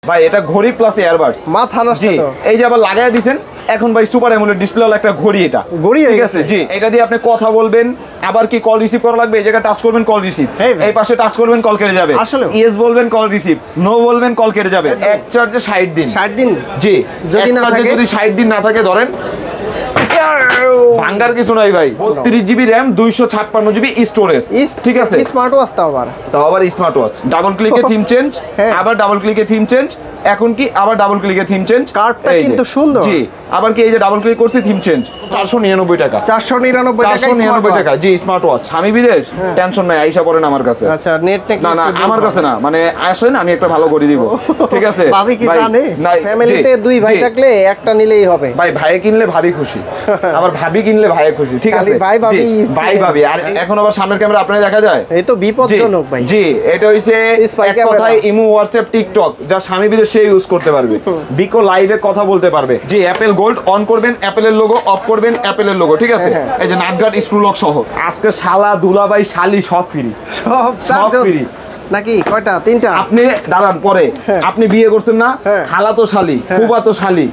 ভাই এটা ঘড়ি প্লাস ইয়ারবাডস মাথা নষ্ট তো। এই যে আবার লাগায় দিবেন এখন ভাই সুপার অ্যামোলেড ডিসপ্লে ওয়ালা একটা ঘড়ি, এটা ঘড়ি ঠিক আছে জি। এটা দিয়ে আপনি কথা বলবেন, আবার কি কল রিসিভ করা লাগবে, এই জায়গায় টাচ করবেন কল রিসিভ, এই পাশে টাচ করবেন কল কেটে যাবে, আসলে ইয়েস বলবেন কল রিসিভ, নো বলবেন কল কেটে যাবে। এক চার্জে 60 দিন। 60 দিন জি, যদি না থাকে, যদি 60 দিন না থাকে ধরেন ভাঙ্গার কিছু নাই ভাই। 32 জিবি র্যাম, 256 জিবি স্টোরেজ, ঠিক আছে। স্মার্ট ওয়াচ তাও আবার স্মার্ট ওয়াচ। ডাবল ক্লিকে থিম চেঞ্জ, আবার ডাবল ক্লিকে থিম চেঞ্জ, এখন কি আবার ডাবল ক্লিকে থিম চেঞ্জ। কার্ডটা কিন্তু সুন্দর। জি, আবার কি এই যে ডাবল ক্লিক করছি থিম চেঞ্জ, 499 টাকা। 499 টাকা জি। Smart watch. আমি বিদেশ, টেনশন নাই, আইসা পড়েন আমার কাছে। আচ্ছা, নেট না না আমার কাছে না, মানে আসেন আমি একটা ভালো করে দিব, ঠিক আছে। ভাবি কি জানে, ফ্যামিলিতে দুই ভাই থাকলে একটা নিলেই হবে। ভাই ভাই কিনলে ভাবি খুশি, আবার ভাবি কিনলে ভাই খুশি, ঠিক আছে। ভাই ভাবি আর এখন আবার সামনের ক্যামেরা আপনারা দেখা যায়, এই তো বিপজ্জনক ভাই। জি, এটা হইছে এক কথায় ইমো, হোয়াটসঅ্যাপ, টিকটক যা স্বামী বিদেশ সে ইউজ করতে পারবে। বিকো লাইভে কথা বলতে পারবে। জি, অ্যাপেল গোল্ড অন করবেন, অ্যাপেলের লোগো অফ করবেন, অ্যাপেলের লোগো, ঠিক আছে। এই যে নাটগার্ড স্ক্রু লক সহ আজকে শালা দুলাভাই শালি সব ফ্রি, সব ফ্রি নাকি? কয়টা? 3টা। আপনি দাঁড়ান পরে, আপনি বিয়ে করছেন না, খালা তো শালি, ফুবা তো শালি,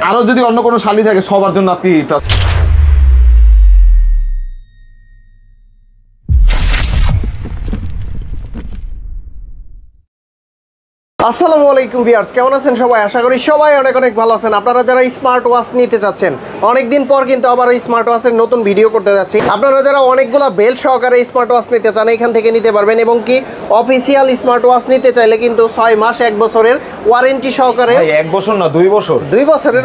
আরো যদি অন্য কোনো শালি থাকে সবার জন্য আজকে আসসালামু আলাইকুম ভিউয়ার্স, কেমন আছেন সবাই? আশা করি সবাই অনেক অনেক ভালো আছেন। আপনারা যারা স্মার্ট ওয়াচ নিতে চাচ্ছেন, অনেকদিন পর কিন্তু আবার স্মার্ট ওয়াচের নতুন ভিডিও করতে যাচ্ছি। আপনারা যারা অনেকগুলা বেল্ট সহকারে স্মার্ট ওয়াচ নিতে চান, এখান থেকে নিতে পারবেন। এবং কি অফিসিয়াল স্মার্ট ওয়াচ নিতে চাইলে কিন্তু 6 মাস 1 বছরের ওয়ারেন্টি সহকারে। 1 বছর না 2 বছর, 2 বছরের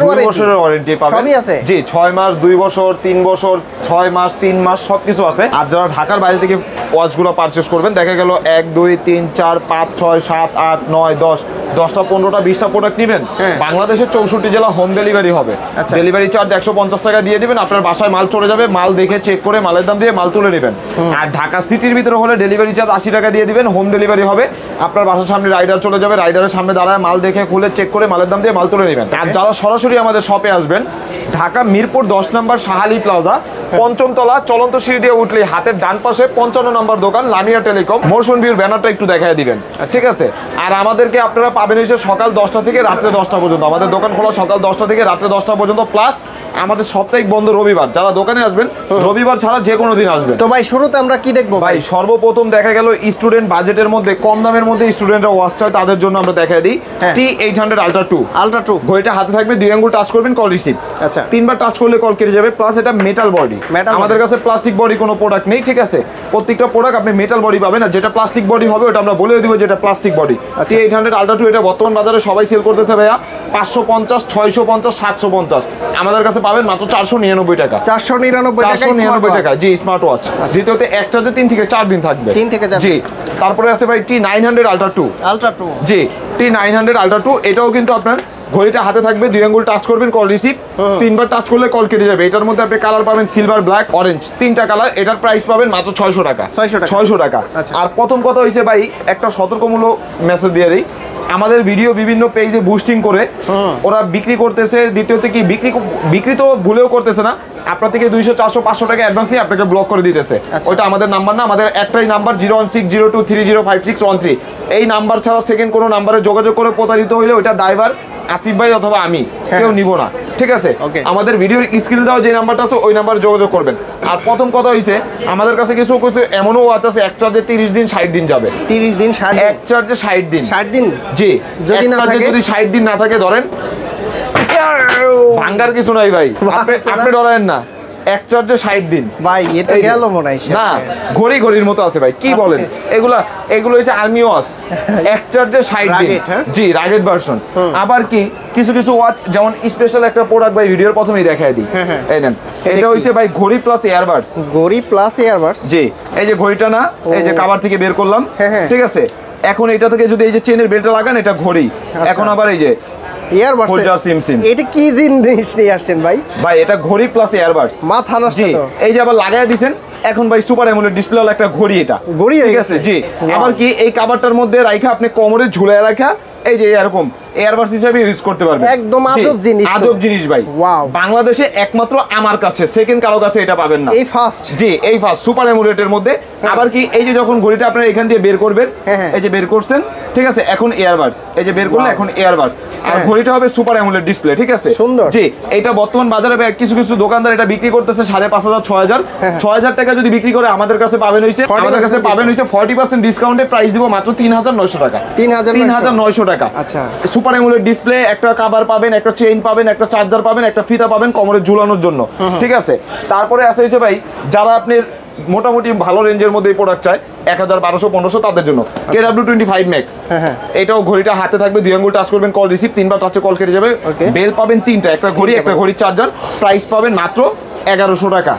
ওয়ারেন্টি পাবেন। সবই আছে জি, 6 মাস 2 বছর 3 বছর 6 মাস 3 মাস সবকিছু আছে। আর যারা ঢাকার বাইরে থেকে ওয়াচগুলো পারচেজ করবেন, দেখা গেল 1 2 3 4 5 6 7 8 9 10 10টা 15টা 20টা প্রোডাক্ট নেবেন, বাংলাদেশের 64 জেলা হোম ডেলিভারি হবে। ডেলিভারি চার্জ 150 টাকা দিয়ে দিবেন, আপনার বাসায় মাল চলে যাবে, মাল দেখে চেক করে মালের দাম দিয়ে মাল তুলে নেবেন। আর ঢাকা সিটির ভিতরে হলে ডেলিভারি চার্জ 80 টাকা দিয়ে দিবেন, হোম ডেলিভারি হবে। আপনার বাসার সামনে রাইডার চলে যাবে, রাইডারের সামনে দাঁড়ায় মাল দেখে খুলে চেক করে মালের দাম দিয়ে মাল তুলে নেবেন। আর যারা সরাসরি আমাদের শপে আসবেন, ঢাকা মিরপুর 10 নম্বর শাহালি প্লাজা, 5ম তলা, চলন্ত সিঁড়ি দিয়ে উঠলে হাতের ডান পাশে 55 নম্বর দোকান, লামিয়া টেলিকম। মোশন ভিউর ব্যানারটা একটু দেখায় দিবেন, ঠিক আছে। আর আমাদেরকে আপনারা পাবেন এসে সকাল 10টা থেকে রাত্রে 10টা পর্যন্ত। আমাদের দোকান খোলা সকাল 10টা থেকে রাত্রে 10টা পর্যন্ত, প্লাস আমাদের সাপ্তাহিক বন্ধ রবিবার। যারা দোকানে আসবেন রবিবার ছাড়া যে কোনো দিন আসবেন। তো ভাই শুরুতে আমরা কি দেখবো ভাই? সর্বপ্রথম দেখা গেল স্টুডেন্ট বাজেটের মধ্যে, কম দামের মধ্যে স্টুডেন্টরা ওয়াচ চায়, তাদের জন্য আমরা দেখাই দিই T800 Ultra 2। ঘড়িটা হাতে থাকবে, 2 আঙ্গুল টাচ করবেন কল রিসিভ। আচ্ছা, 3বার টাচ করলে কল কেটে যাবে। প্লাস এটা মেটাল বডি, আমাদের কাছে প্লাস্টিক বডি কোনো প্রোডাক্ট নেই, ঠিক আছে। প্রত্যেকটা প্রোডাক্ট আপনি মেটাল বডি পাবেন, আর যেটা প্লাস্টিক বডি হবে ওটা আমরা বলে দিব যেটা প্লাস্টিক বডি। T800 Ultra 2 এটা বর্তমান বাজারে সবাই সেল করতেছে ভাইয়া 550 650 750, আমাদের কাছে পাবেন মাত্র 499 টাকা। 499 টাকা জি। স্মার্ট ওয়াচ, যেটাতে এক চার্জে 3 থেকে 4 দিন থাকবে। 3 থেকে 4 জি। তারপরে আছে ভাই T900 Ultra 2 জি। T900 Ultra 2 এটাও কিন্তু আপনার ঘড়িটা হাতে থাকবে, 2 আঙ্গুল টাচ করবেন কল রিসিভ, 3বার টাচ করলে কল কেটে যাবে। এটার মধ্যে আপনি কালার পাবেন সিলভার, ব্ল্যাক, অরেঞ্জ, 3টা কালার। এটার প্রাইস পাবেন মাত্র 600 টাকা। 600 টাকা। আর প্রথম কথা হইছে ভাই, একটা সতর্কমূলক মেসেজ দিয়ে দিই, আমাদের ভিডিও বিভিন্ন পেজে বুস্টিং করে ওরা বিক্রি করতেছে। দ্বিতীয়ত কি বিক্রি তো ভুলেও করতেছে না, আপনার থেকে 200 400 500 টাকা অ্যাডভান্স দিয়ে আপনাকে ব্লক করে দিতেছে। ওইটা আমাদের নাম্বার না, আমাদের একটাই নাম্বার 01602305613। এই নাম্বার ছাড়া সেকেন্ড কোনো নাম্বারে যোগাযোগ করে প্রতারিত হইলে ওইটা ড্রাইভার আসিফ ভাই অথবা আমি কেউ নিব না, ঠিক আছে। আমাদের ভিডিওর স্ক্রিনে দেওয়া যে নাম্বারটা আছে ওই নাম্বারে যোগাযোগ করবেন। আর প্রথম কথা হইছে, আমাদের কাছে কিছু এমনও ওয়াচ আছে এক চার্জে 30 দিন 60 দিন যাবে। 30 দিন 60 দিন, এক চার্জে 60 দিন। 60 দিন জি। যদি না থাকে, যদি 60 দিন না থাকে ধরেন ভাঙ্গার কিছু নাই ভাই, আপনি ডরায়েন না। এক চার্জে 60 দিন ভাই, এটা গেল মনে হয় না, ঘড়ির মতো আছে ভাই, কি বলেন? এগুলো হচ্ছে আর্মি ওয়াচ, এক চার্জে 60 দিন জি, রাগেড ভার্সন। আবার কি কিছু ওয়াচ যেমন স্পেশাল একটা প্রোডাক্ট ভাই ভিডিওর প্রথমেই দেখায় দিই, এই নেন। এটা হইছে ভাই ঘড়ি প্লাস ইয়ারবাডস। ঘড়ি প্লাস ইয়ারবাডস জি। এই যে ঘড়িটা না, এই যে কভার থেকে বের করলাম, ঠিক আছে। এখন এটা থেকে যদি এই যে চেনের বেল্টটা লাগান, এটা ঘড়ি। এখন আবার এই যে ইয়ারবাডস, এটা কি জিনিস নিয়ে আসছেন ভাই? ভাই এটা ঘড়ি প্লাস ইয়ারবাডস, মাথা নষ্ট তো। এই যে আবার লাগায় দিবেন, এখন ভাই সুপার অ্যামোলেড ডিসপ্লে ওয়ালা একটা ঘড়ি, এটা ঘড়ি, ঠিক আছে জি। আবার কি এই কভারটার মধ্যে রাখা আপনি কোমরে ঝুলায় রাখা, এই যে এরকম এয়ারবাস হিসেবে ইউজ করতে পারবেন। একদম আজব জিনিস, আজব জিনিস ভাই। ওয়াও, বাংলাদেশে একমাত্র আমার কাছে, সেকেন্ড কারো কাছে এটা পাবেন না, এই ফার্স্ট। জি এই ফার্স্ট সুপার অ্যামুলেটের মধ্যে। আবার কি এই যে যখন ঘড়িটা আপনারা এখান দিয়ে বের করবেন, এই যে বের করছেন, ঠিক আছে, এখন এয়ারবাস, এই যে বের করলে এখন এয়ারবাস, আর ঘড়িটা হবে সুপার অ্যামুলেট ডিসপ্লে, ঠিক আছে, সুন্দর। জি এটা বর্তমান বাজারে কিছু কিছু দোকানদার এটা বিক্রি করতেছে 5,500 6,000 6,000 টাকা যদি বিক্রি করে, আমাদের কাছে পাবেন হইছে 40% ডিসকাউন্টে প্রাইস দিব মাত্র 3,900 টাকা। 3,900 টাকা। আচ্ছা, সুপার অ্যামুলেট ডিসপ্লে, একটা কভার পাবেন, একটা চেইন পাবেন, একটা চার্জার পাবেন, একটা ফিতা পাবেন কোমরে ঝুলানোর জন্য, ঠিক আছে। তারপরে আছে হইছে ভাই যারা আপনার মোটামুটি ভালো রেঞ্জের মধ্যে এই প্রোডাক্ট চায় 1,000 1200 1500 তাদের জন্য KW25 Max, এটাও ঘড়িটা হাতে থাকবে, 2 আঙ্গুল টাচ করবেন, কল রিসিভ, 3বার টাচে কল কেটে যাবে, বেল পাবেন 3টা, একটা ঘড়ি, একটা ঘড়ির চার্জার, প্রাইস পাবেন মাত্র 1100 টাকা।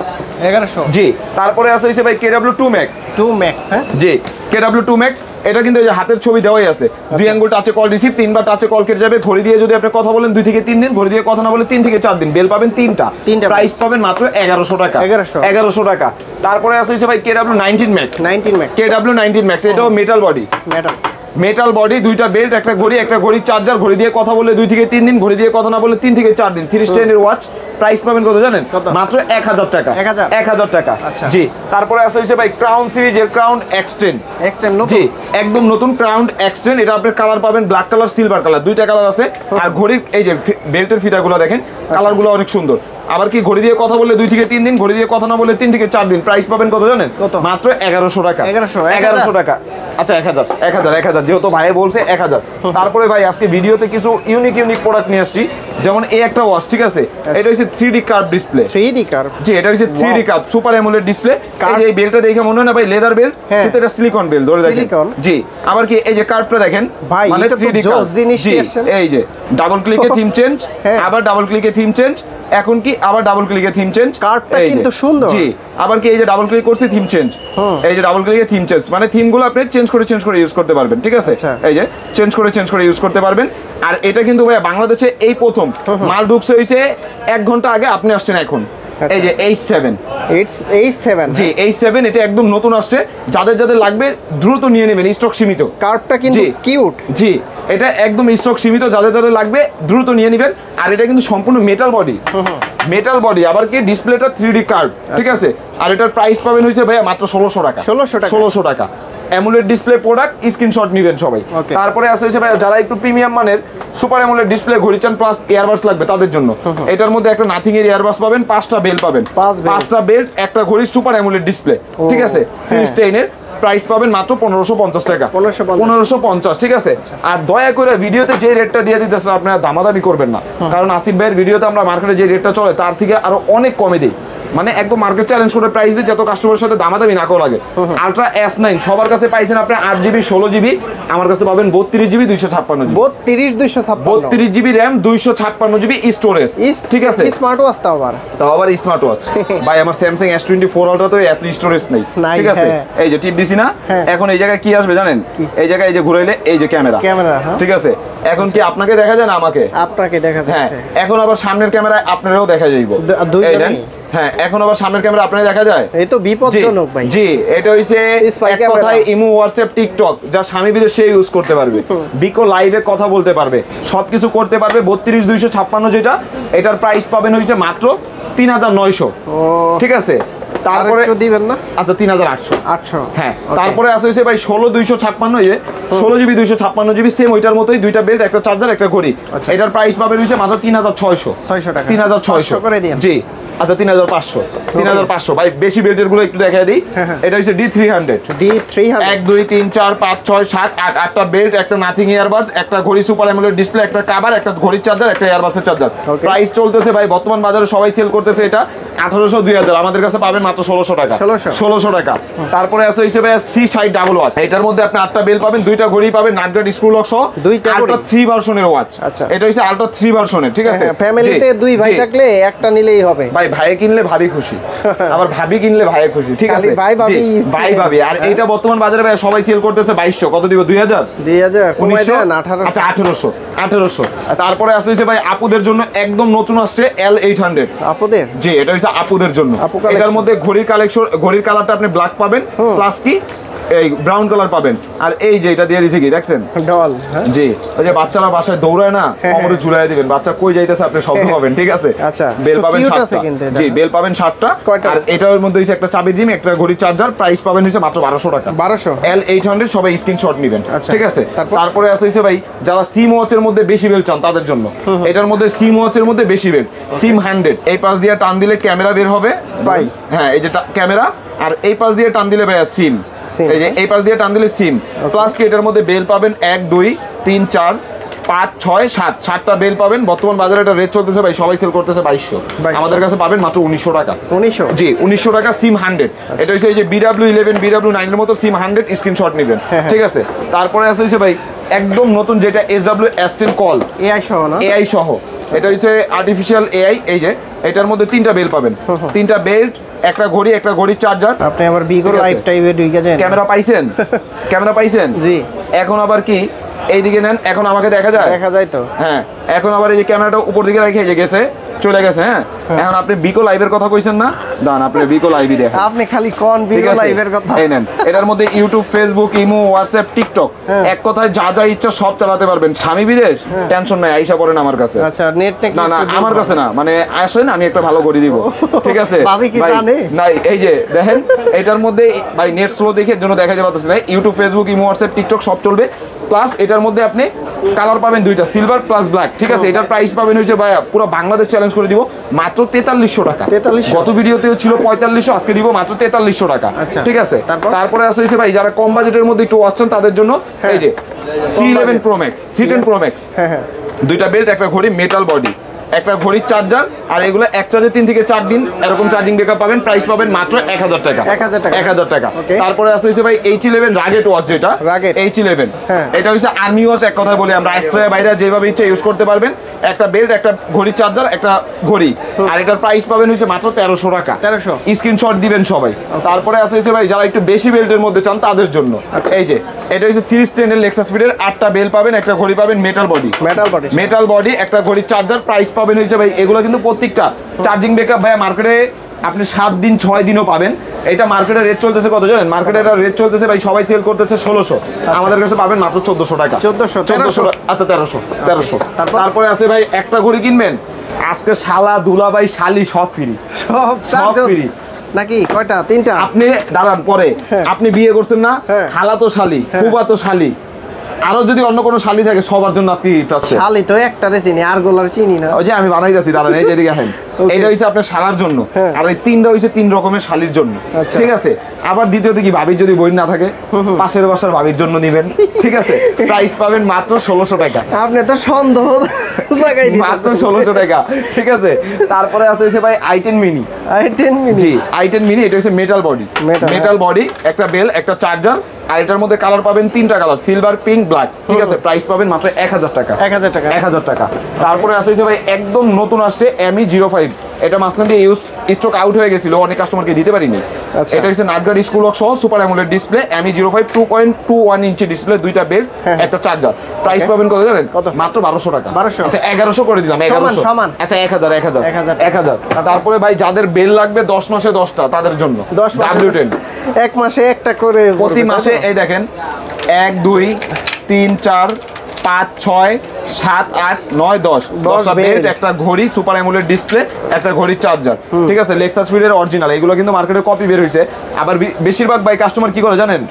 1100, জি। তারপরে আছে হইছে ভাই KW2 Max, 2 Max, হ্যাঁ জি KW2 Max, এটা কিন্তু এই যে হাতের ছবি দেওয়াই আছে, 2 আঙ্গুল টাচে কল রিসিভ, 3বার টাচে কল কেটে যাবে, ঘড়ি দিয়ে যদি আপনি কথা বলেন 2 থেকে 3 দিন, ঘড়ি দিয়ে কথা না বলে 3 থেকে 4 দিন, বেল পাবেন 3টা, প্রাইস পাবেন মাত্র 1100 টাকা। 1100 টাকা। তারপরে আছে হইছে ভাই KW19 Max, KW19 Max, এটাও মেটাল বডি, মেটাল বডি, 2টা বেল্ট, একটা ঘড়ি, একটা ঘড়ির চার্জার, ঘড়ি দিয়ে কথা বললে 2 থেকে 3 দিন, ঘড়ি দিয়ে কথা না বললে 3 থেকে 4 দিন, 3 স্ট্যান্ডের ওয়াচ, প্রাইস পাবেন কত জানেন? মাত্র 1000 টাকা। 1000 টাকা, জি। তারপরে আছে হইছে ভাই ক্রাউন সিরিজের ক্রাউন এক্সটেন্ড, জি একদম নতুন ক্রাউন এক্সটেন্ড, এটা আপনি কালার পাবেন ব্ল্যাক কালার, সিলভার কালার, 2টা কালার আছে। আর ঘড়ির এই যে বেল্টের ফিতাগুলো দেখেন, কালারগুলো অনেক সুন্দর। আবার কি ঘড়ি দিয়ে কথা বললে 2 থেকে 3 দিন, ঘড়ি দিয়ে কথা না বললে 3 থেকে 4 দিন, প্রাইস পাবেন কত জানেন? মাত্র 1100 টাকা। 1100 টাকা, আচ্ছা 1000 যেহেতু ভাই বলছে 1000। তারপরে ভাই আজকে ভিডিওতে কিছু ইউনিক প্রোডাক্ট নিয়ে আসছি, যেমন এই একটা ওয়াচ, ঠিক আছে, এটা হচ্ছে 3D curve display, 3D curve, জি এটা হচ্ছে 3D curve super amulet display. এই যে এই বেল্টটা দেখে মনে হয় না ভাই লেদার বেল্ট, কিন্তু এটা সিলিকন বেল্ট, ধরে দেখেন, জি। আবার কি এই যে কার্ভটা দেখেন, মানে 3D কার্ভ, জি এই যে ডাবল ক্লিকে থিম চেঞ্জ, আবার ডাবল ক্লিকে থিম চেঞ্জ, এখন কি আবার ডাবল ক্লিকে থিম চেঞ্জ, কার্ভটা কিন্তু সুন্দর, জি। আবার কি এই যে ডাবল ক্লিক করছি থিম চেঞ্জ, এই যে ডাবল ক্লিকে থিম চেঞ্জ, মানে থিমগুলো আপনি চেঞ্জ করে ইউজ করতে পারবেন, ঠিক আছে, এই যে চেঞ্জ করে ইউজ করতে পারবেন। আর এটা কিন্তু ভাই বাংলাদেশে এই প্রথম মাল ঢুকছে হইছে 1 ঘন্টা আগে, আপনি আসছেন এখন, এই যে H7, জি H7, এটা একদম নতুন আসছে, যাদের লাগবে দ্রুত নিয়ে নেবেন, স্টক সীমিত। কার্ভটা কিন্তু কিউট, জি এটা একদম স্টক সীমিত, যাদের লাগবে দ্রুত নিয়ে নেবেন। আর এটা কিন্তু সম্পূর্ণ মেটাল বডি, আবার কি ডিসপ্লেটা 3D কার্ভ, ঠিক আছে। আর এটার প্রাইস পাবেন হইছে ভাইয়া মাত্র 1600 টাকা। 1600 টাকা অ্যামুলেট ডিসপ্লে প্রোডাক্ট, স্ক্রিনশট নেবেন সবাই। তারপরে আছে হইছে ভাইয়া যারা একটু প্রিমিয়াম মানের সুপার অ্যামুলেট ডিসপ্লে ঘড়ি চান প্লাস এয়ারবাস লাগবে তাদের জন্য, এটার মধ্যে একটা নাথিং এর এয়ারবাস পাবেন, 5টা বেল পাবেন, 5টা বেল্ট, একটা ঘড়ি, সুপার অ্যামুলেট ডিসপ্লে, ঠিক আছে, সিরিজ 10 এর প্রাইস পাবেন মাত্র 1550 টাকা। 1550, ঠিক আছে। আর দয়া করে ভিডিওতে যে রেটটা দিয়ে দিতেছেন আপনারা দামাদামি করবেন না, কারণ আসিফ ভাইয়ের ভিডিওতে আমরা মার্কেটে যে রেটটা চলে তার থেকে আরো অনেক কমে দিই, মানে একদম মার্কেট চ্যালেঞ্জ করে প্রাইস দিই, যত কাস্টমারের সাথে দামাদামি না করা লাগে। আলট্রা S9 সবার কাছে পাইছেন আপনি 8GB 16GB, আমার কাছে পাবেন 32GB 256GB, 32GB RAM 256GB storage, ঠিক আছে। স্মার্ট ওয়াচ তাও আবার স্মার্ট ওয়াচ ভাই আমার স্যামসাং S24 আলট্রা তো এত স্টোরেজ নেই, ঠিক আছে। এই যে টিপ দিছি না, এখন এই জায়গায় কি আসবে জানেন? এই জায়গায় এই যে ঘুরাইলে এই যে ক্যামেরা, ঠিক আছে। এখন কি আপনাকে দেখা যায় না আমাকে? আপনাকে দেখা যাচ্ছে। এখন আবার সামনের ক্যামেরায় আপনারাও দেখা যাইবো, হ্যাঁ এখন আবার সামনের ক্যামেরা আপনারা দেখা যায়, এই তো বিপজ্জনক ভাই, জি এটা হইছে এক কথায় ইমো, হোয়াটসঅ্যাপ, টিকটক, যা স্বামী বিদেশে ইউজ করতে পারবে, বিকো লাইভে কথা বলতে পারবে, সবকিছু করতে পারবে। 32256 যেটা, এটার প্রাইস পাবেন হইছে মাত্র 3900, ঠিক আছে। তারপরে দিবেন না, আচ্ছা 3800, হ্যাঁ। তারপরে আছে হইছে ভাই 16256, এই 16GB 256GB, সেম ওইটার মতোই, 2টা বেল্ট, একটা চার্জার, একটা ঘড়ি, এটার প্রাইস পাবেন হইছে মাত্র 3600 টাকা, 3600 করে দিন, জি আচ্ছা 3500 ভাই। বেশি বেল্টের গুলো একটু দেখাই দিই, এটা হচ্ছে D300, 1 2 3 4 5 6 7 8, 8টা বেল্ট, একটা নাথিং ইয়ারবাস, একটা ঘড়ি সুপার অ্যামুলেট ডিসপ্লে, একটা কভার, একটা ঘড়ির চার্জার, একটা ইয়ারবাসের চার্জার। প্রাইস চলতেছে ভাই বর্তমান বাজারে সবাই সেল করতেছে এটা 1800 2000, আমাদের কাছে পাবেন মাত্র 1600 টাকা। 1600 টাকা। তারপরে আছে হিসেবে C60 ডাবল ওয়াচ, এটার মধ্যে আপনি 8টা বেল পাবেন, 2টা ঘড়ি পাবেন, নাটগার্ড স্ক্রু লক সহ, আলট্রা 3 ভার্সনের ওয়াচ। আচ্ছা এটা হচ্ছে আলট্রা 3 ভার্সনের, ঠিক আছে। ফ্যামিলিতে দুই ভাই থাকলে একটা নিলেই হবে ভাই, ভাই কিনলে ভাবি খুশি, আবার ভাবি কিনলে ভাই খুশি, ঠিক আছে। ভাই ভাবি। আর এটা বর্তমান বাজারে ভাই সবাই সেল করতেছে 2200, কত দিব? 2000 কমাই দেন 1800, আচ্ছা 1800। তারপরে আছে হচ্ছে ভাই আপুদের জন্য একদম নতুন আসছে L800, আপুদের, জি এটা হচ্ছে আপুদের জন্য। এটার মধ্যে ঘড়ির কালেকশন, ঘড়ির কালারটা আপনি ব্ল্যাক পাবেন, প্লাস কি এই ব্রাউন কালার পাবেন। আর এই যে এটা দিয়ে দিছি কি দেখছেন ডল, জি ওই যে বাচ্চারা বাসায় দৌড়ায় না কোমরে ঝুলাই দিবেন, বাচ্চা কই যাইতেছে আপনি শব্দ পাবেন, ঠিক আছে? আচ্ছা, বেল পাবেন কিউট 7টা আছে কিন্তু এটা। জি বেল পাবেন 7টা। আর এটার মধ্যে হইছে একটা চাবি রিং, একটা ঘড়ি চার্জার, প্রাইস পাবেন হইছে মাত্র 1200 টাকা। 1200 L800 সবাই স্ক্রিনশট নেবেন, ঠিক আছে? তারপরে আছে হইছে ভাই যারা সিম ওয়াচের মধ্যে বেশি বেল চান তাদের জন্য, এটার মধ্যে সিম ওয়াচের মধ্যে বেশি বেল, সিম 100 এই পাশ দিয়ে টান দিলে ক্যামেরা বের হবে স্পাই, হ্যাঁ এই যে ক্যামেরা, আর এই পাশ দিয়ে টান দিলে ভাইয়া সিম, এই যে এই পাশ দিয়ে টান দিলে সিম। প্লাস কি এটার মধ্যে বেল পাবেন 1 2 3 4 5 6 7 7টা বেল পাবেন। বর্তমান বাজারে এটা রেট চলতেছে ভাই, সবাই সেল করতেছে 2200, আমাদের কাছে পাবেন মাত্র 1900 টাকা। 1900 জি 1900 টাকা সিম 100। এটা হচ্ছে এই যে BW11 BW9 এর মতো সিম 100 স্ক্রিনশট নেবেন, ঠিক আছে? তারপরে আছে হচ্ছে ভাই একদম নতুন যেটা SW S10 কল AI সহ না, AI সহ, এটা হচ্ছে আর্টিফিশিয়াল AI। এই যে এটার মধ্যে 3টা বেল পাবেন, 3টা বেল্ট, একটা ঘড়ি, একটা ঘড়ির চার্জার। আপনি আবার বিগো লাইভ টাইপে ঢুকে যান। ক্যামেরা পাইছেন? ক্যামেরা পাইছেন? জি। এখন আবার কি এইদিকে নেন, এখন আমাকে দেখা যায়, দেখা যায় তো, হ্যাঁ। এখন আবার এই যে ক্যামেরাটা উপর দিকে রেখে গেছে, চলে গেছে, হ্যাঁ। এখন আপনি বিকো লাইভের কথা কইছেন না, দান আপনি বিকো লাইভই দেখেন। আপনি খালি কোন বিকো লাইভের কথা, এই নেন। এটার মধ্যে YouTube, Facebook, imo, WhatsApp, TikTok, এক কথায় যা যা ইচ্ছা সব চালাতে পারবেন। স্বামী বিদেশ, টেনশন নাই, আইসা পড়েন আমার কাছে। আচ্ছা, নেট না না আমার কাছে না, মানে আসেন আমি একটা ভালো করে দিব, ঠিক আছে? ভাবি কি জানে? নাই এই যে দেখেন এটার মধ্যে ভাই নেট স্লো দেখে এর জন্য দেখাইতে পারতেছি না। YouTube, Facebook, imo, WhatsApp, TikTok সব চলবে। প্লাস এটার মধ্যে আপনি কালার পাবেন 2টা, সিলভার প্লাস ব্ল্যাক, ঠিক আছে? এটার প্রাইস পাবেন হচ্ছে ভাই পুরো বাংলাদেশ চ্যালেঞ্জ করে দিব মাত্র 4300 টাকা। 4300? গত ভিডিওতেও ছিল 4500, আজকে দিব মাত্র 4300 টাকা, ঠিক আছে? তারপরে আছে হচ্ছে ভাই যারা কম বাজেটের মধ্যে একটু আসছেন তাদের জন্য এই যে C11 Pro Max, C10 Pro Max, হ্যাঁ হ্যাঁ, 2টা বেল্ট, একটা ঘড়ি, মেটাল বডি, একটা ঘড়ির চার্জার। আর এগুলো এক চার্জে 3 থেকে 4 দিন এরকম চার্জিং ব্যাকআপ পাবেন। প্রাইস পাবেন মাত্র 1000 টাকা। 1000 টাকা। তারপরে আছে হচ্ছে ভাই H11 রাগেট ওয়াচ, যেটা H11 এটা হচ্ছে আর্মি ওয়াচ এক কথায় বলি আমরা, আশ্রয়ের বাইরে যেভাবে ইচ্ছা ইউজ করতে পারবেন। একটা বেল্ট, একটা ঘড়ির চার্জার, একটা ঘড়ি, আর এটার প্রাইস পাবেন হচ্ছে মাত্র 1300 টাকা। 1300 স্ক্রিনশট দিবেন সবাই। তারপরে আছে হচ্ছে ভাই যারা একটু বেশি বেল্টের মধ্যে চান তাদের জন্য এই যে এটা হচ্ছে সিরিজ 10 এর লেক্সাস ফিডের 8টা বেল পাবেন, একটা ঘড়ি পাবেন, মেটাল বডি, একটা ঘড়ির চার্জার। প্রাইস পাবেন হয়েছে ভাই এগুলো কিন্তু প্রত্যেকটা চার্জিং ব্যাকআপ ভাই মার্কেটে আপনি 7 দিন 6 দিনও পাবেন। এটা মার্কেটে রেট চলতেছে কত জানেন? মার্কেটে এটা রেট চলতেছে ভাই সবাই সেল করতেছে 1600, আমাদের কাছে পাবেন মাত্র 1400 টাকা। 1400 আচ্ছা 1300। তারপরে আছে ভাই একটা ঘড়ি কিনবেন, আজকে শালা দুলাভাই শালি সব ফ্রি, সব ফ্রি নাকি? কয়টা? 3টা। আপনি দাঁড়ান পরে, আপনি বিয়ে করছেন না, খালা তো শালি, ফুফা তো শালি, আরো যদি অন্য কোনো শালি থাকে সবার জন্য আজকে গিফট আছে। শালি তো একটারে চিনি, আর গোলার চিনি না। ওই যে আমি বানাইতাছি, দাঁড়ান এই যে এদিকে আসেন। এটা হইছে আপনার শালার জন্য, আর এই 3টা হইছে 3 রকমের শালির জন্য, ঠিক আছে? আবার দ্বিতীয়তে কি ভাবির যদি বই না থাকে, পাশের বাসার ভাবির জন্য নিবেন, ঠিক আছে? প্রাইস পাবেন মাত্র 1600 টাকা। আপনি তো সন্দেহ জায়গায় দিতেছেন, মাত্র 1600 টাকা, ঠিক আছে? তারপরে আছে হইছে ভাই i10 mini, জি i10 mini। এটা হচ্ছে মেটাল বডি, একটা বেল, একটা চার্জার, আর এটার মধ্যে কালার পাবেন 3টা কালার, সিলভার, পিঙ্ক, ব্ল্যাক, ঠিক আছে? প্রাইস পাবেন মাত্র 1000 টাকা। 1000 টাকা। তারপরে আছে হচ্ছে ভাই একদম নতুন আসছে ME05, এটা মাঝখান দিয়ে স্টক আউট হয়ে গেছিল, অনেক কাস্টমারকে দিতে পারিনি। এটা হচ্ছে নাটগার্ড স্কুল লক সহ super AMOLED display, ME05 2.21 inch display, 2টা বেল্ট, একটা চার্জার। প্রাইস পাবেন কত জানেন? মাত্র 1200 টাকা। আচ্ছা 1100 করে দিলাম, 1100 আচ্ছা 1000। তারপরে ভাই যাদের বেল লাগবে 10 মাসে 10টা তাদের জন্য W10, এক মাসে একটা করে প্রতি মাসে এই দেখেন 1 2 3 4 5 6 7 8 9 10 10টা বেল্ট, একটা ঘড়ি, সুপার অ্যামোলেড ডিসপ্লে, একটা ঘড়ির চার্জার, ঠিক আছে? লেক্সাস ফিডের অরিজিনাল। এগুলো কিন্তু মার্কেটে কপি বের হইছে। আবার বেশিরভাগ ভাই কাস্টমার কি করে জানেন?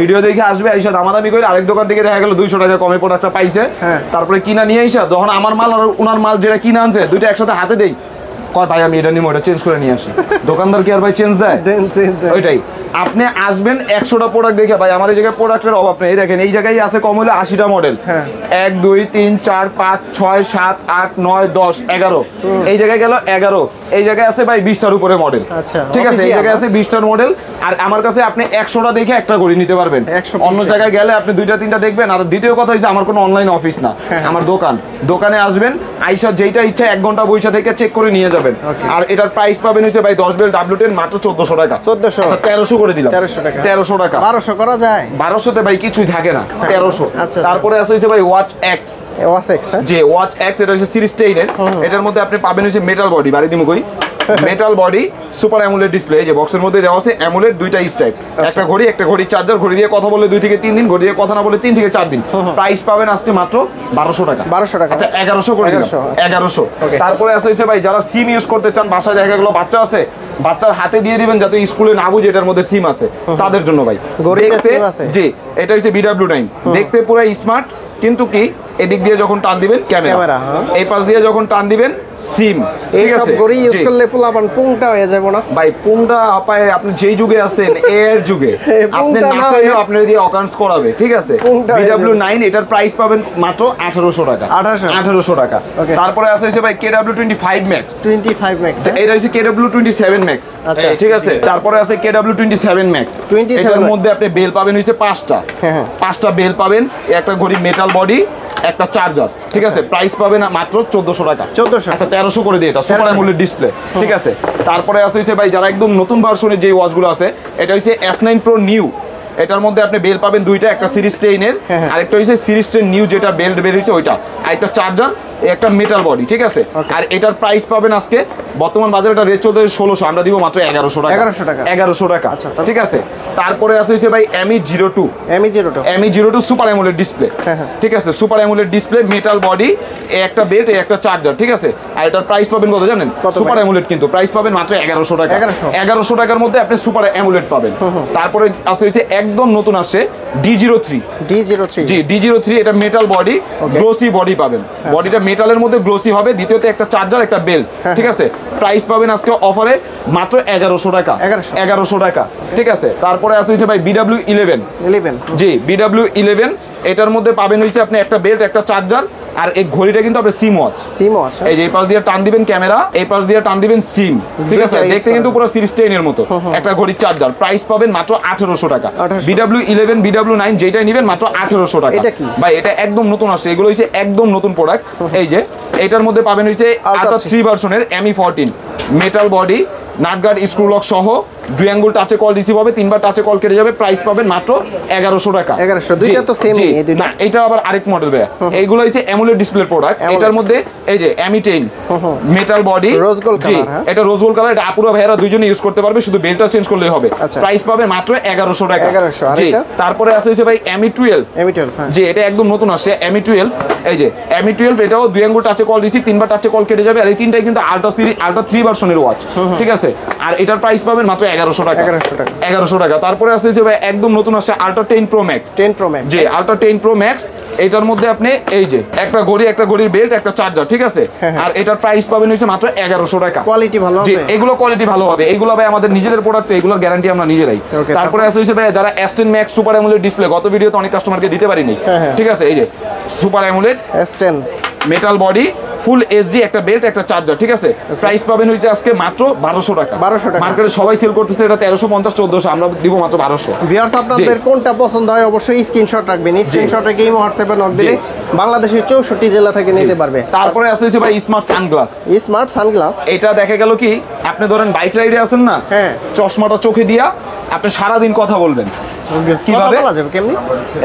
ভিডিও দেখে আসবে, আইসা দামাদামি করে আরেক দোকান থেকে দেখা গেল 200 টাকা কমে প্রোডাক্টটা পাইছে, তারপরে কিনা নিয়ে আইসা যখন আমার মাল আর ওনার মাল যেটা কিনা আনছে দুইটা একসাথে হাতে দেই, কয় ভাই আমি এটা নিবো, এটা চেঞ্জ করে নিয়ে আসি। দোকানদার কি আর ভাই চেঞ্জ দেয়? ওইটাই। আপনি আসবেন 100টা প্রোডাক্ট দেখে, ভাই আমার এই জায়গায় প্রোডাক্টের অভাব নেই। দেখেন এই জায়গায় আছে কম হলে 80টা মডেল, 1 2 3 4 5 6 7 8 9 10 11, এই জায়গায় গেল 11, এই জায়গায় আছে ভাই 20টার উপরে মডেল, ঠিক আছে? এই জায়গায় আছে 20টার মডেল। আর আমার কাছে আপনি 100টা দেখে একটা ঘড়ি নিতে পারবেন। অন্য জায়গায় গেলে আপনি 2টা 3টা দেখবেন। আর দ্বিতীয় কথা হচ্ছে আমার কোনো অনলাইন অফিস না, আমার দোকানে আসবেন, আইসা যেইটা ইচ্ছা 1 ঘন্টা বইসা থেকে চেক করে নিয়ে যাবেন। আর এটার প্রাইস পাবেন হচ্ছে ভাই 10 বেল W10 মাত্র 1400 টাকা। 1400 আচ্ছা 1300 করে দিলাম, 1300 টাকা। 1200 করা যায়? 1200 তে ভাই কিছুই থাকে না, 1300। তারপরে আছে হচ্ছে ভাই ওয়াচ এক্স, যে ওয়াচ এক্স, এটা হচ্ছে সিরিজ 10 এর। এটার মধ্যে আপনি পাবেন হচ্ছে মেটাল বডি, বাড়ি দিমু কই metal body super amulet display. এই যে বক্সের মধ্যে দেওয়া আছে অ্যামুলেট দুইটা স্টাইপ, একটা ঘড়ি চার্জার, ঘড়ি দিয়ে কথা বললে 2 থেকে 3 দিন, ঘড়ি দিয়ে কথা না বললে 3 থেকে 4 দিন। প্রাইস পাবেন আজকে মাত্র 1200 টাকা। 1200 টাকা, আচ্ছা 1100 করে দিলাম, 1100। তারপরে আছে ভাই যারা সিম ইউজ করতে চান, বাসায় দেখা গেলো বাচ্চা আছে, বাচ্চার হাতে দিয়ে দিবেন যাতে স্কুলে না বুঝে এটার মধ্যে সিম আছে, তাদের জন্য ভাই। জি, এটা হচ্ছে BW9, দেখতে পুরো স্মার্ট, কিন্তু কি এদিক দিয়ে যখন টান দিবেন ক্যামেরা, এই পাশ দিয়ে যখন টান দিবেন সিম। ঠিক আছে, গড়ি ইউজ করলে পোলাপান পুংটা হয়ে যাবে না ভাই? পুংটা আপায় আপনি যেই যুগে আছেন, এর যুগে আপনি না চাইলেও আপনার দিয়ে অকাউন্টস করাবে। ঠিক আছে, BW9 এটার প্রাইস পাবেন মাত্র 1800 টাকা। 1800 টাকা। তারপরে আছে ভাই KW25 Max। 25 Max, এটা হচ্ছে KW27 Max। আচ্ছা ঠিক আছে, তারপরে আছে KW27 Max। এটার মধ্যে আপনি বেল পাবেন হইছে 5টা, 5টা বেল পাবেন, একটা ঘড়ি মেটাল বডি, একটা চার্জার। ঠিক আছে, প্রাইস পাবেন মাত্র 1400 টাকা। 1400, আচ্ছা 1300 করে দিয়ে, এটা সুপার অ্যামোলেড ডিসপ্লে। ঠিক আছে, তারপরে আছে ভাই যারা একদম নতুন ভার্সনের যে ওয়াচগুলো আছে, এটা হচ্ছে S9 Pro নিউ। এটার মধ্যে আপনি বেল পাবেন দুইটা, একটা সিরিজ 10 এর, আরেকটা হচ্ছে সিরিজ 10 নিউ যেটা বেল্ট বের হয়েছে ওইটা, আর একটা চার্জার, একটা মেটাল বডি। ঠিক আছে, আর এটার প্রাইস পাবেন আজকে বর্তমান বাজারে এটা রেট চলতে 1600, আমরা দিব মাত্র 1100 টাকা। 1100 টাকা। আচ্ছা ঠিক আছে, তারপরে আছে ভাই ME02 সুপার অ্যামোলেড ডিসপ্লে। ঠিক আছে, super AMOLED display, metal body, একটা বেল্ট, একটা চার্জার। ঠিক আছে, আর এটার প্রাইস পাবেন কত জানেন? সুপার অ্যামোলেড কিন্তু প্রাইস পাবেন মাত্র 1100 টাকা। 1100 টাকার মধ্যে আপনি সুপার অ্যামোলেড পাবেন। তারপরে আছে একদম নতুন আসছে D03। জি, D03, এটা মেটাল বডি, গ্লোসি বডি পাবেন, বডিটা মেটালের মধ্যে গ্লোসি হবে। দ্বিতীয়ত একটা চার্জার, একটা বেল। ঠিক আছে, প্রাইস পাবেন আজকে অফারে মাত্র 1100 টাকা। 1100 টাকা। ঠিক আছে, তারপরে আছে ভাই BW11। জি, BW11, এটার মধ্যে পাবেন হইছে আপনি একটা বেল্ট, একটা চার্জার, আর এই ঘড়িটা কিন্তু আপনি সিম ওয়াচ। এই যে এই পাশ দিয়ে টান দিবেন ক্যামেরা, এই পাশ দিয়ে টান দিবেন সিম। ঠিক আছে, দেখতে কিন্তু পুরো সিরিজ 10 এর মতো, একটা ঘড়ির চার্জার। প্রাইস পাবেন মাত্র 1800 টাকা। BW11, BW9 যেটাই নেবেন মাত্র 1800 টাকা। ভাই এটা একদম নতুন আসছে, এগুলো হইছে একদম নতুন প্রোডাক্ট। এই যে এটার মধ্যে পাবেন হইছে আলট্রা 3 ভার্সনের ME14 মেটাল বডি, নাটগার্ড, স্ক্রু লক সহ, 2 আঙ্গুল টাচে কল রিসিভ হবে, 3বার টাচে কল কেটে যাবে। প্রাইস পাবেন মাত্র 1100 টাকা। 1100, দুইটা তো সেম এই দুইটা না, এটা আবার আরেক মডেল ভাই। এইগুলো হইছে অ্যামোলেড ডিসপ্লে প্রোডাক্ট। এটার মধ্যে এই যে ME10 metal body, rose gold colour. এটা রোজ গোল্ড কালার, এটা আপুরা ভাইরা দুইজনে ইউজ করতে পারবে, শুধু বেলটা চেঞ্জ করলেই হবে। প্রাইস পাবেন মাত্র 1100 টাকা। 1100। জি, তারপরে আছে ভাই ME12। জি, এটা একদম নতুন আসছে ME12। এই যে ME12, এটাও 2 আঙ্গুল টাচে কল রিসিভ, 3বার টাচে কল কেটে যাবে। আর এই তিনটাই কিন্তু আলট্রা সিরিজ, আলট্রা 3 ভার্সনের ওয়াচ। ঠিক আছে, আর এটার প্রাইস পাবেন মাত্র 1100 টাকা। 1100 টাকা। তারপরে আছে যে ভাই একদম নতুন আসছে আলট্রা 10 Pro Max। জি, আলট্রা 10 Pro Max, এটার মধ্যে আপনি এই যে একটা ঘড়ি, একটা ঘড়ির বেল্ট, একটা চার্জার। ঠিক আছে, আর এটার প্রাইস পাবেন হইছে মাত্র 1100 টাকা। কোয়ালিটি ভালো হবে। জি, এগুলো কোয়ালিটি ভালো হবে, এগুলো ভাই আমাদের নিজেদের প্রোডাক্ট, এগুলোর গ্যারান্টি আমরা নিজেরাই। তারপরে আছে হইছে ভাই যারা S10 Max super AMOLED display, গত ভিডিওতে অনেক কাস্টমারকে দিতে পারিনি। ঠিক আছে, এই যে super AMOLED S10 metal body, full HD, একটা বেল্ট, একটা চার্জার। ঠিক আছে, প্রাইস পাবেন হইছে আজকে মাত্র 1200 টাকা। মার্কেটে সবাই সেল করতেছে এটা 1350, 1400, আমরা দিব মাত্র 1200। ভিউয়ার্স, আপনাদের কোনটা পছন্দ হয় অবশ্যই স্ক্রিনশট রাখবেন। স্ক্রিনশট রেখে হোয়াটসঅ্যাপে নক দিলে বাংলাদেশের 64 জেলা থেকে নিতে পারবে। তারপরে আছে ভাই স্মার্ট সানগ্লাস। এটা দেখা গেল কি আপনি ধরেন বাইক রাইডে আছেন না, চশমাটা চোখে দিয়া আপনি সারা দিন কথা বলবেন। কিভাবে?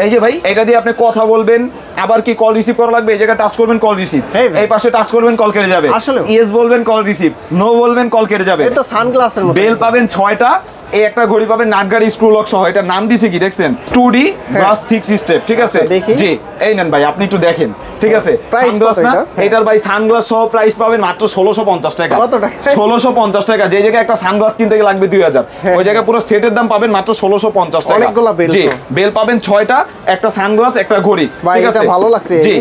এই যে ভাই এটা দিয়ে আপনি কথা বলবেন, আবার কি কল রিসিভ করা লাগবে, এই জায়গায় টাচ করবেন কল রিসিভ, এই পাশে টাচ করবেন কল কেটে যাবে, ইয়েস বলবেন কল রিসিভ, নো বলবেন কল কেটে যাবে। এটা সানগ্লাসের মতো। বেল পাবেন 6টা, এই একটা ঘড়ি পাবেন নাটগার্ড, স্ক্রু লক সহ। এটার নাম দিছে কি দেখছেন? 2D plus 6 step. ঠিক আছে, জি, এই নেন ভাই, আপনি একটু দেখেন। ঠিক আছে, সানগ্লাস না, এটার ভাই সানগ্লাস সহ প্রাইস পাবেন মাত্র 1650 টাকা। কত টাকা? 1650 টাকা। যে জায়গায় একটা সানগ্লাস কিনতে লাগবে 2000, ওই জায়গায় পুরো সেটের দাম পাবেন মাত্র 1650 টাকা। অনেকগুলো বেল। জি, বেল পাবেন 6টা, একটা সানগ্লাস, একটা ঘড়ি। ঠিক আছে, ভালো লাগছে। জি,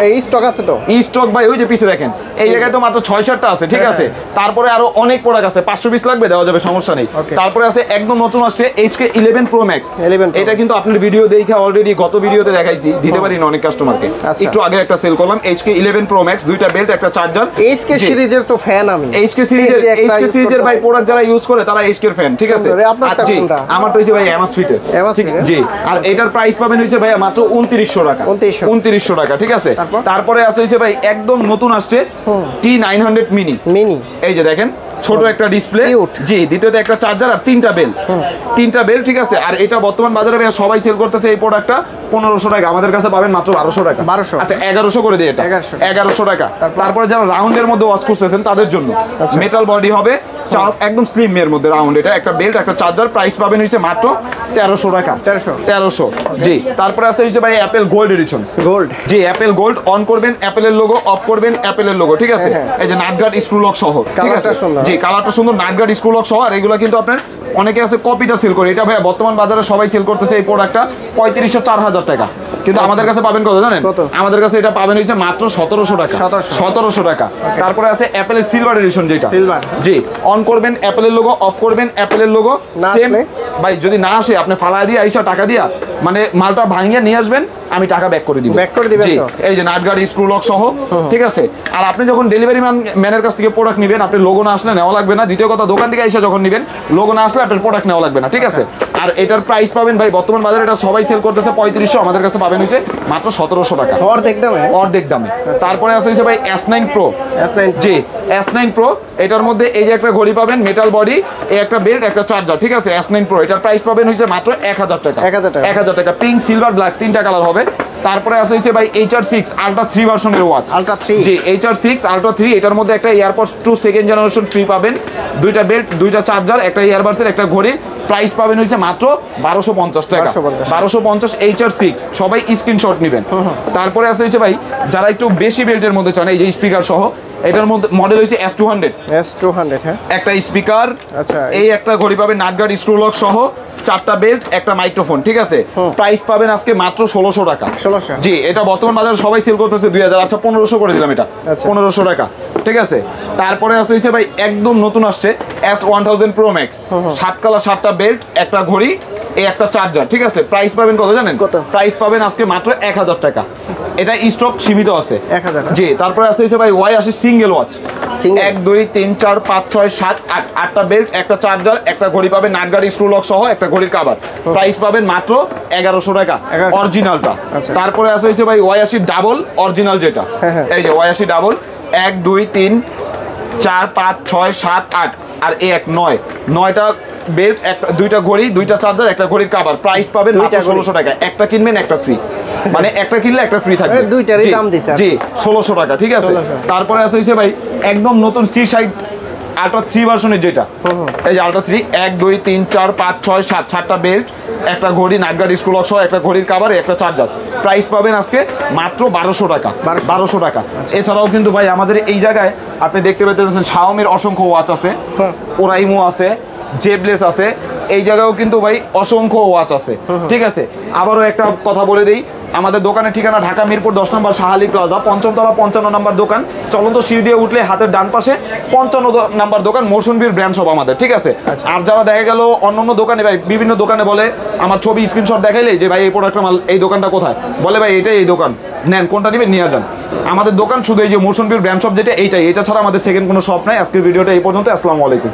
এই স্টক আছে তো? এই স্টক ভাই ওই যে পিছে দেখেন, এই জায়গায় তো মাত্র 6-7টা আছে। ঠিক আছে, তারপরে আরো অনেক প্রোডাক্ট আছে, 500 পিস লাগবে দেওয়া যাবে, সমস্যা নেই। তারপরে আছে একদম নতুন আসছে HK11 Pro Max। এটা কিন্তু আপনার ভিডিও দেখে অলরেডি গত ভিডিওতে দেখাইছি, দিতে পারি না অনেক কাস্টমারকে। একটু আগে একটা সেল করলাম HK11 Pro Max, দুইটা বেল্ট, একটা চার্জার। HK সিরিজের তো ফ্যান আমি। HK সিরিজের ভাই প্রোডাক্ট যারা ইউজ করে তারা HK এর ফ্যান। ঠিক আছে, জি, আমারটা হইছে ভাই Amazfit এর। জি, আর এটার প্রাইস পাবেন হইছে ভাই মাত্র 2900 টাকা। 2900 টাকা। ঠিক আছে, তারপরে আছে হইছে ভাই একদম নতুন আসছে T900 মিনি। এই যে দেখেন ছোট একটা ডিসপ্লে, জি, দ্বিতীয়ত একটা চার্জার আর তিনটা বেল, ঠিক আছে। আর এটা বর্তমান বাজারে ভাইয়া সবাই সেল করতেছে এই প্রোডাক্টটা 1500 টাকা, আমাদের কাছে পাবেন মাত্র 1200 টাকা। 1200, আচ্ছা 1100 করে দিই এটা, 1100 টাকা। তারপরে যারা রাউন্ডের মধ্যে ওয়াচ করতেছেন তাদের জন্য মেটাল বডি হবে, একদম স্লিম এর মধ্যে রাউন্ড, এটা একটা বেল্ট একটা চার্জার, প্রাইস পাবেন হইছে মাত্র 1300 টাকা। 1300, জি। তারপরে আছে হইছে ভাই Apple gold addition, G, Apple gold, on করবেন অ্যাপেলের লোগো, অফ করবেন অ্যাপেলের লোগো, ঠিক আছে। এই যে নাটগার্ড স্ক্রু লক সহ, ঠিক আছে, জি, কালারটা সুন্দর, নাটগার্ড স্ক্রু লক সহ। আর এগুলো কিন্তু আপনার অনেকে আছে কপিটা সেল করে, এটা ভাই বর্তমান বাজারে সবাই সেল করতেছে এই প্রোডাক্টটা 3500 4000 টাকা, কিন্তু আমাদের কাছে পাবেন কত জানেন? আমাদের কাছে এটা পাবেন হইছে মাত্র 1700 টাকা, 1700 টাকা। তারপরে আছে অ্যাপেলের সিলভার এডিশন, যেটা জি, অন করবেন অ্যাপেলের লোগো, অফ করবেন অ্যাপেলের লোগো, সেম ভাই। যদি না আসে আপনি ফালা দিয়ে আইসা টাকা দিয়া মানে মালটা ভাঙিয়ে নিয়ে আসবেন, আমি টাকা ব্যাক করে দিব, জি। এই যে নাটগার্ড স্ক্রু লক সহ, ঠিক আছে। আর আপনি যখন ডেলিভারি ম্যানের কাছ থেকে প্রোডাক্ট নেবেন, আপনি লোগো না আসলে নেওয়া লাগবে না। দ্বিতীয় কথা, দোকান থেকে এসে যখন নেবেন, লোগো না আসলে আপনার প্রোডাক্ট নেওয়া লাগবে না, ঠিক আছে। আর এটার প্রাইস পাবেন ভাই বর্তমান বাজারে এটা সবাই সেল করতেছে 3500, আমাদের কাছে পাবেন হইছে মাত্র 1700 টাকা, অর্ধেক দামে। তারপরে আছে হইছে ভাই S9 Pro, জি, S9 Pro, এটার মধ্যে এই যে একটা ঘড়ি পাবেন, মেটাল বডি, এই একটা বেল্ট একটা চার্জার, ঠিক আছে। S9 Pro, এটার প্রাইস পাবেন হইছে মাত্র 1000 টাকা, 1000 টাকা। পিঙ্ক, সিলভার, ব্ল্যাক তিনটা কালার হবে। তারপরে আছে হইছে ভাই HR6 Ultra 3 ভার্সনের ওয়াচ, জি, HR6 Ultra 3, এটার মধ্যে একটা এয়ারপডস 2 সেকেন্ড জেনারেশন ফ্রি পাবেন, দুইটা বেল্ট, দুইটা চার্জার, একটা ইয়ারবাডসের একটা ঘড়ি, প্রাইস পাবেন হইছে মাত্র 1250 টাকা, 1250 HR6, সবাই স্ক্রিনশট নেবেন। তারপরে আছে হইছে ভাই যারা একটু বেশি বেল্টের মধ্যে চান, এই যে স্পিকার সহ, এটার মধ্যে মডেল হইছে S200, হ্যাঁ, একটা স্পিকার, আচ্ছা, এই একটা ঘড়ি পাবেন নাটগার্ড স্ক্রু লক সহ, চারটা বেল্ট, একটা মাইক্রোফোন, ঠিক আছে। প্রাইস পাবেন আজকে মাত্র 1600 টাকা, জি। এটা বর্তমান বাজারে সবাই সেল করতেছে 2000, আচ্ছা 1500 করে দিলাম এটা, 1500 টাকা, ঠিক আছে। তারপরে আছে হইছে ভাই একদম নতুন আসছে S1000 Pro Max, 7 কালার, 7টা বেল্ট, একটা ঘড়ি, এই একটা চার্জার, ঠিক আছে। প্রাইস পাবেন কত জানেন? প্রাইস পাবেন আজকে মাত্র 1000 টাকা, এটা স্টক সীমিত আছে, 1000, জি। তারপরে আছে হইছে ভাই Y80 সিঙ্গেল ওয়াচ, 1 2 3 4 5 6 7 8, 8টা বেল্ট, একটা চার্জার, একটা ঘড়ি পাবেন নাটগার্ড স্ক্রু লক সহ, একটা ঘড়ির কভার, প্রাইস পাবেন মাত্র 1100 টাকা, অরিজিনালটা। তারপরে আছে হইছে ভাই Y80 ডাবল অরিজিনাল, যেটা এই যে Y80 ডাবল, 1 2 3 4 5 6 7 8, আর এই এক 9টা বেল্ট, একটা দুইটা ঘড়ি, দুইটা চার্জার, একটা ঘড়ির কভার, প্রাইস পাবেন মাত্র 1600 টাকা। একটা কিনবেন একটা ফ্রি, মানে একটা কিনলে একটা ফ্রি থাকবে, দুইটারই দাম দিছে, জি, 1600 টাকা, ঠিক আছে। তারপরে আছে হইছে ভাই একদম নতুন C-Side Ultra 3 ভার্সনের, যেটা এই যে Ultra 3, 1 2 3 4 5 6 7, 7টা বেল্ট, একটা ঘড়ি নাটগার্ড স্ক্রু লক সহ, একটা ঘড়ির কভার, একটা চার্জার, প্রাইস পাবেন আজকে মাত্র 1200 টাকা, 1200 টাকা। এছাড়াও কিন্তু ভাই আমাদের এই জায়গায় আপনি দেখতে পাচ্ছেন Xiaomi-র অসংখ্য ওয়াচ আছে, ওরাইমো আছে, জেবলেস আছে, এই জায়গায়ও কিন্তু ভাই অসংখ্য ওয়াচ আছে, ঠিক আছে। আবারও একটা কথা বলে দিই, আমাদের দোকানের ঠিকানা ঢাকা মিরপুর 10 নম্বর শাহালি প্লাজা, 5ম তলা 55 নম্বর দোকান, চলন্ত সিঁড়ি দিয়ে উঠলে হাতের ডান পাশে 55 নম্বর দোকান, মৌসুমবীর ব্র্যান্ড শপ আমাদের, ঠিক আছে। আর যারা দেখা গেল অন্য দোকানে ভাই বিভিন্ন দোকানে বলে আমার ছবি স্ক্রিনশট দেখাইলে যে ভাই এই প্রোডাক্টটা মাল, এই দোকানটা কোথায়, বলে ভাই এটাই এই দোকান, নেন কোনটা নেবেন নিয়ে যান। আমাদের দোকান শুধু এই যে মৌসুমবীর ব্র্যান্ড শপ, যেটা এইটাই, এটা ছাড়া আমাদের সেকেন্ড কোনো শপ নাই। আজকের ভিডিওটা এই পর্যন্ত, আসসালামু আলাইকুম।